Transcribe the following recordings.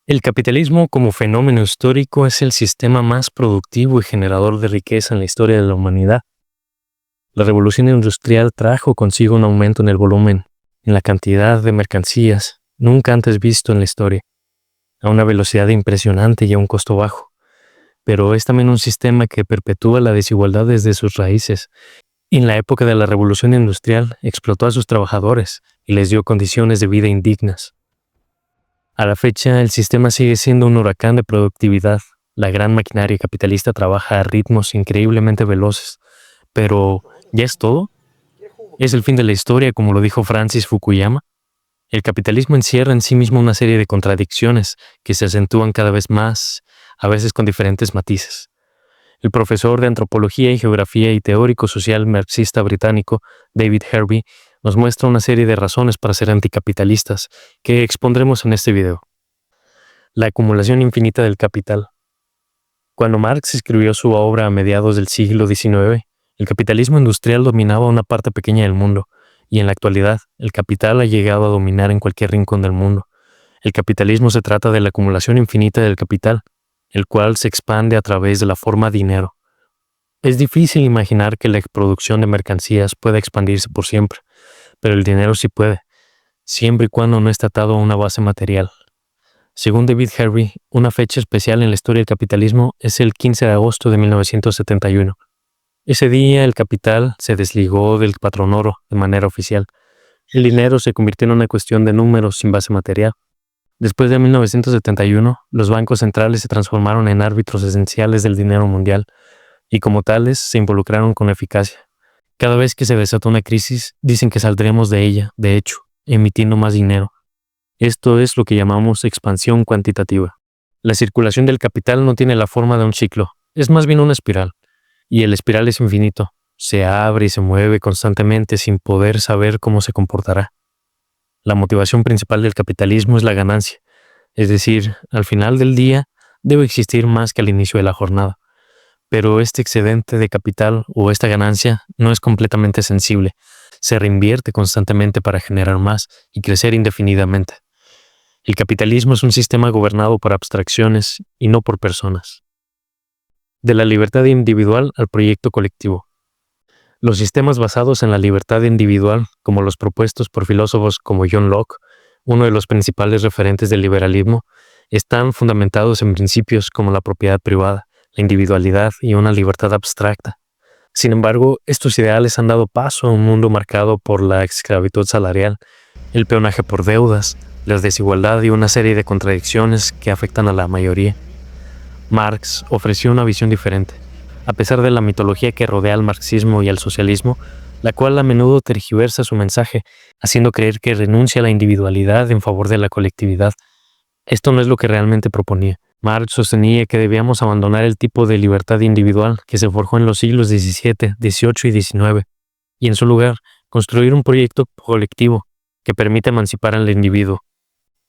El capitalismo como fenómeno histórico es el sistema más productivo y generador de riqueza en la historia de la humanidad. La revolución industrial trajo consigo un aumento en el volumen, en la cantidad de mercancías, nunca antes visto en la historia, a una velocidad impresionante y a un costo bajo. Pero es también un sistema que perpetúa la desigualdad desde sus raíces. En la época de la revolución industrial explotó a sus trabajadores y les dio condiciones de vida indignas. A la fecha, el sistema sigue siendo un huracán de productividad. La gran maquinaria capitalista trabaja a ritmos increíblemente veloces. Pero, ¿ya es todo? ¿Es el fin de la historia, como lo dijo Francis Fukuyama? El capitalismo encierra en sí mismo una serie de contradicciones que se acentúan cada vez más, a veces con diferentes matices. El profesor de Antropología y Geografía y teórico social marxista británico David Harvey nos muestra una serie de razones para ser anticapitalistas que expondremos en este video. La acumulación infinita del capital. Cuando Marx escribió su obra a mediados del siglo XIX, el capitalismo industrial dominaba una parte pequeña del mundo, y en la actualidad, el capital ha llegado a dominar en cualquier rincón del mundo. El capitalismo se trata de la acumulación infinita del capital, el cual se expande a través de la forma dinero. Es difícil imaginar que la producción de mercancías pueda expandirse por siempre, pero el dinero sí puede, siempre y cuando no esté atado a una base material. Según David Harvey, una fecha especial en la historia del capitalismo es el 15 de agosto de 1971. Ese día el capital se desligó del patrón oro de manera oficial. El dinero se convirtió en una cuestión de números sin base material. Después de 1971, los bancos centrales se transformaron en árbitros esenciales del dinero mundial y como tales se involucraron con eficacia. Cada vez que se desata una crisis, dicen que saldremos de ella, de hecho, emitiendo más dinero. Esto es lo que llamamos expansión cuantitativa. La circulación del capital no tiene la forma de un ciclo, es más bien una espiral. Y el espiral es infinito, se abre y se mueve constantemente sin poder saber cómo se comportará. La motivación principal del capitalismo es la ganancia, es decir, al final del día debe existir más que al inicio de la jornada. Pero este excedente de capital o esta ganancia no es completamente sensible, se reinvierte constantemente para generar más y crecer indefinidamente. El capitalismo es un sistema gobernado por abstracciones y no por personas. De la libertad individual al proyecto colectivo. Los sistemas basados en la libertad individual, como los propuestos por filósofos como John Locke, uno de los principales referentes del liberalismo, están fundamentados en principios como la propiedad privada, la individualidad y una libertad abstracta. Sin embargo, estos ideales han dado paso a un mundo marcado por la esclavitud salarial, el peonaje por deudas, la desigualdad y una serie de contradicciones que afectan a la mayoría. Marx ofreció una visión diferente, a pesar de la mitología que rodea al marxismo y al socialismo, la cual a menudo tergiversa su mensaje, haciendo creer que renuncia a la individualidad en favor de la colectividad. Esto no es lo que realmente proponía. Marx sostenía que debíamos abandonar el tipo de libertad individual que se forjó en los siglos XVII, XVIII y XIX, y en su lugar construir un proyecto colectivo que permita emancipar al individuo.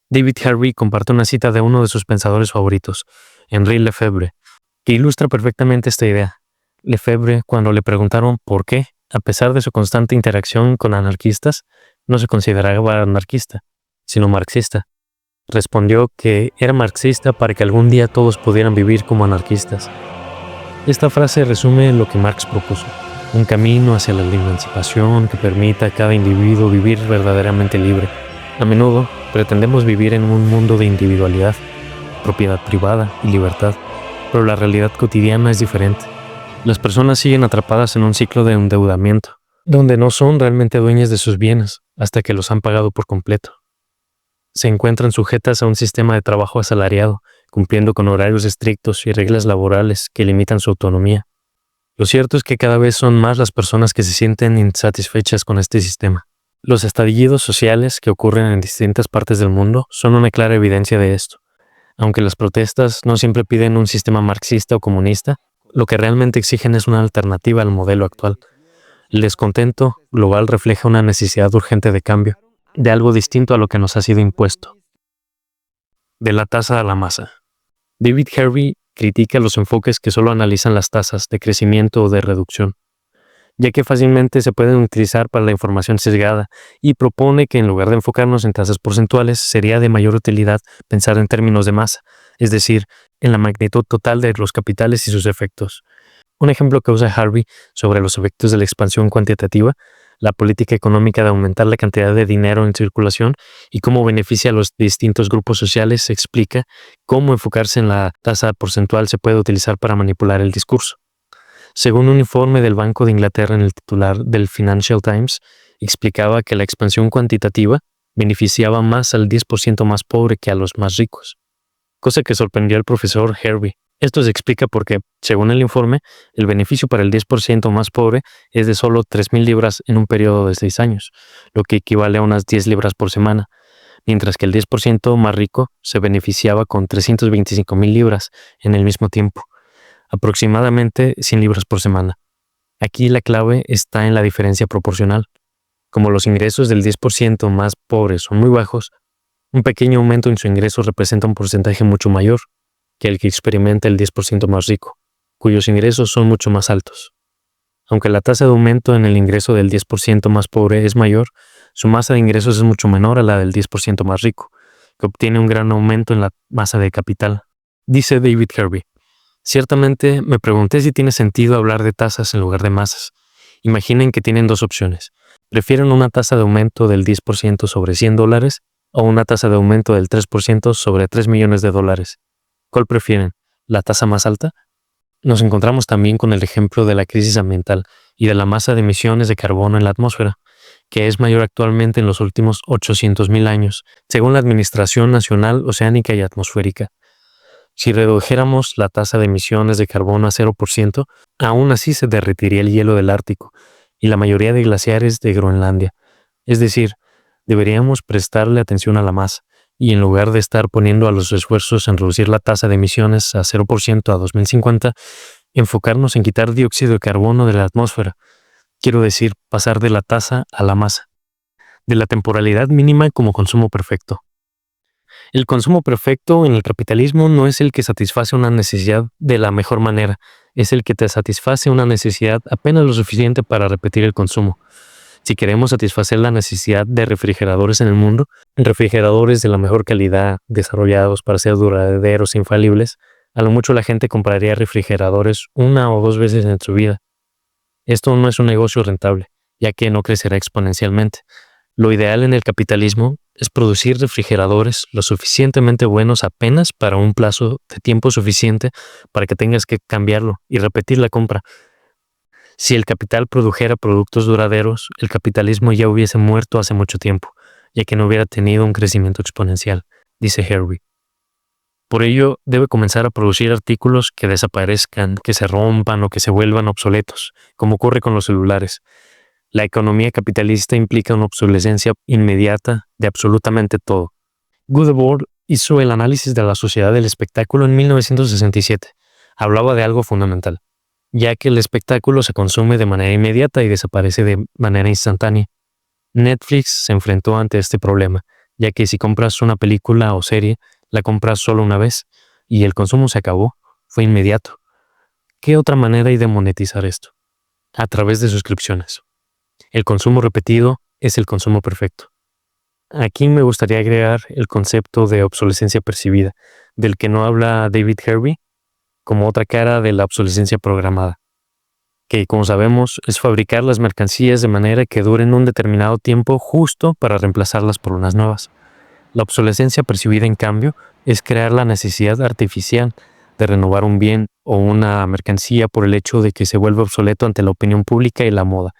David Harvey comparte una cita de uno de sus pensadores favoritos, Henri Lefebvre, que ilustra perfectamente esta idea. Lefebvre, cuando le preguntaron por qué, a pesar de su constante interacción con anarquistas, no se consideraba anarquista, sino marxista. Respondió que era marxista para que algún día todos pudieran vivir como anarquistas. Esta frase resume lo que Marx propuso, un camino hacia la emancipación que permita a cada individuo vivir verdaderamente libre. A menudo pretendemos vivir en un mundo de individualidad, propiedad privada y libertad, pero la realidad cotidiana es diferente. Las personas siguen atrapadas en un ciclo de endeudamiento, donde no son realmente dueñas de sus bienes hasta que los han pagado por completo. Se encuentran sujetas a un sistema de trabajo asalariado, cumpliendo con horarios estrictos y reglas laborales que limitan su autonomía. Lo cierto es que cada vez son más las personas que se sienten insatisfechas con este sistema. Los estallidos sociales que ocurren en distintas partes del mundo son una clara evidencia de esto. Aunque las protestas no siempre piden un sistema marxista o comunista, lo que realmente exigen es una alternativa al modelo actual. El descontento global refleja una necesidad urgente de cambio, de algo distinto a lo que nos ha sido impuesto. De la tasa a la masa. David Harvey critica los enfoques que solo analizan las tasas de crecimiento o de reducción. ya que fácilmente se pueden utilizar para la información sesgada, y propone que en lugar de enfocarnos en tasas porcentuales, sería de mayor utilidad pensar en términos de masa, es decir, en la magnitud total de los capitales y sus efectos. Un ejemplo que usa Harvey sobre los efectos de la expansión cuantitativa, la política económica de aumentar la cantidad de dinero en circulación y cómo beneficia a los distintos grupos sociales, explica cómo enfocarse en la tasa porcentual se puede utilizar para manipular el discurso. Según un informe del Banco de Inglaterra en el titular del Financial Times, explicaba que la expansión cuantitativa beneficiaba más al 10% más pobre que a los más ricos, cosa que sorprendió al profesor Harvey. Esto se explica porque, según el informe, el beneficio para el 10% más pobre es de solo 3,000 libras en un periodo de 6 años, lo que equivale a unas 10 libras por semana, mientras que el 10% más rico se beneficiaba con 325,000 libras en el mismo tiempo, aproximadamente 100 libras por semana. Aquí la clave está en la diferencia proporcional. Como los ingresos del 10% más pobre son muy bajos, un pequeño aumento en su ingreso representa un porcentaje mucho mayor que el que experimenta el 10% más rico, cuyos ingresos son mucho más altos. Aunque la tasa de aumento en el ingreso del 10% más pobre es mayor, su masa de ingresos es mucho menor a la del 10% más rico, que obtiene un gran aumento en la masa de capital. Dice David Harvey: ciertamente me pregunté si tiene sentido hablar de tasas en lugar de masas. Imaginen que tienen dos opciones. ¿Prefieren una tasa de aumento del 10% sobre $100 o una tasa de aumento del 3% sobre $3 millones? ¿Cuál prefieren? ¿La tasa más alta? Nos encontramos también con el ejemplo de la crisis ambiental y de la masa de emisiones de carbono en la atmósfera, que es mayor actualmente en los últimos 800,000 años, según la Administración Nacional Oceánica y Atmosférica. Si redujéramos la tasa de emisiones de carbono a 0%, aún así se derretiría el hielo del Ártico y la mayoría de glaciares de Groenlandia. Es decir, deberíamos prestarle atención a la masa, y en lugar de estar poniendo a los esfuerzos en reducir la tasa de emisiones a 0% a 2050, enfocarnos en quitar dióxido de carbono de la atmósfera. Quiero decir, pasar de la tasa a la masa, de la temporalidad mínima como consumo perfecto. El consumo perfecto en el capitalismo no es el que satisface una necesidad de la mejor manera, es el que te satisface una necesidad apenas lo suficiente para repetir el consumo. Si queremos satisfacer la necesidad de refrigeradores en el mundo, refrigeradores de la mejor calidad, desarrollados para ser duraderos e infalibles, a lo mucho la gente compraría refrigeradores 1 o 2 veces en su vida. Esto no es un negocio rentable, ya que no crecerá exponencialmente. Lo ideal en el capitalismo es producir refrigeradores lo suficientemente buenos apenas para un plazo de tiempo suficiente para que tengas que cambiarlo y repetir la compra. Si el capital produjera productos duraderos, el capitalismo ya hubiese muerto hace mucho tiempo, ya que no hubiera tenido un crecimiento exponencial, dice Harvey. Por ello, debe comenzar a producir artículos que desaparezcan, que se rompan o que se vuelvan obsoletos, como ocurre con los celulares. La economía capitalista implica una obsolescencia inmediata de absolutamente todo. Goodeboard hizo el análisis de la sociedad del espectáculo en 1967. Hablaba de algo fundamental, ya que el espectáculo se consume de manera inmediata y desaparece de manera instantánea. Netflix se enfrentó ante este problema, ya que si compras una película o serie, la compras solo una vez, y el consumo se acabó, fue inmediato. ¿Qué otra manera hay de monetizar esto? A través de suscripciones. El consumo repetido es el consumo perfecto. Aquí me gustaría agregar el concepto de obsolescencia percibida, del que no habla David Harvey, como otra cara de la obsolescencia programada, que, como sabemos, es fabricar las mercancías de manera que duren un determinado tiempo justo para reemplazarlas por unas nuevas. La obsolescencia percibida, en cambio, es crear la necesidad artificial de renovar un bien o una mercancía por el hecho de que se vuelve obsoleto ante la opinión pública y la moda.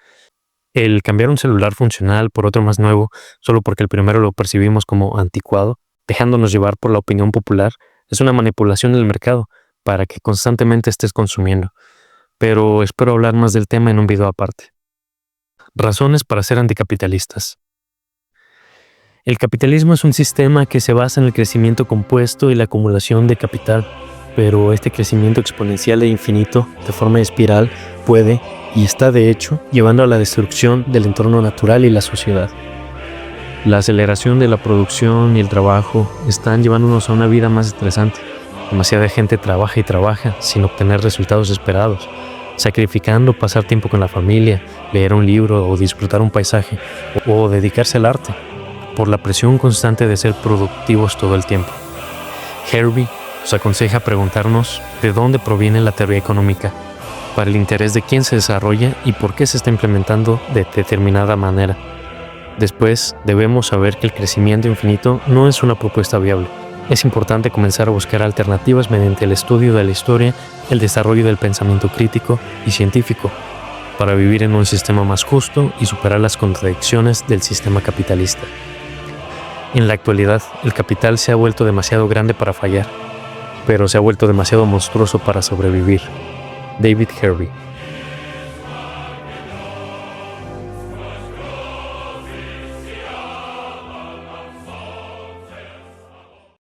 El cambiar un celular funcional por otro más nuevo solo porque el primero lo percibimos como anticuado, dejándonos llevar por la opinión popular, es una manipulación del mercado para que constantemente estés consumiendo. Pero espero hablar más del tema en un video aparte. Razones para ser anticapitalistas. El capitalismo es un sistema que se basa en el crecimiento compuesto y la acumulación de capital, pero este crecimiento exponencial e infinito, de forma espiral, puede, y está de hecho, llevando a la destrucción del entorno natural y la sociedad. La aceleración de la producción y el trabajo están llevándonos a una vida más estresante. Demasiada gente trabaja y trabaja sin obtener resultados esperados. sacrificando pasar tiempo con la familia, leer un libro o disfrutar un paisaje, o dedicarse al arte, por la presión constante de ser productivos todo el tiempo. Harvey nos aconseja preguntarnos de dónde proviene la teoría económica, para el interés de quién se desarrolla y por qué se está implementando de determinada manera. Después, debemos saber que el crecimiento infinito no es una propuesta viable. Es importante comenzar a buscar alternativas mediante el estudio de la historia, el desarrollo del pensamiento crítico y científico, para vivir en un sistema más justo y superar las contradicciones del sistema capitalista. En la actualidad, el capital se ha vuelto demasiado grande para fallar, pero se ha vuelto demasiado monstruoso para sobrevivir. David Harvey.